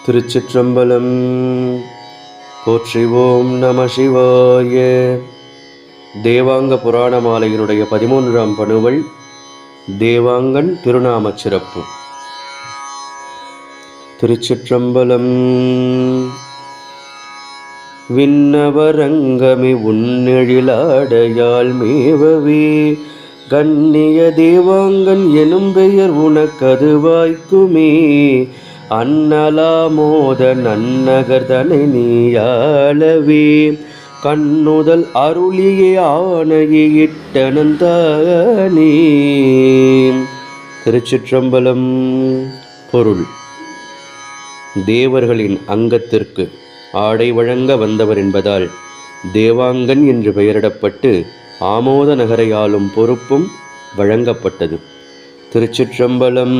திருச்சிற்றம்பலம். போற்றிவோம் நம சிவாய. தேவாங்க புராண மாலையினுடைய 13ஆம் பணுவல் தேவாங்கன் திருநாமச் சிறப்பு. திருச்சிற்றம்பலம். விண்ணவரங்கமி உன்னெழிலாடையால் மேவவே கண்ணிய தேவாங்கன் எனும் பெயர் உனக்கது வாய்க்குமே. அன்னலாமோத நன்னகர்தனை நீயாளவே கண்ணுதல் அருளியே ஆணையிட்டனந்தானே. திருச்சிற்றம்பலம். பொருள்: தேவர்களின் அங்கத்திற்கு ஆடை வழங்க வந்தவர் என்பதால் தேவாங்கன் என்று பெயரிடப்பட்டு ஆமோத நகரை ஆளும் பொறுப்பும் வழங்கப்பட்டது. திருச்சிற்றம்பலம்.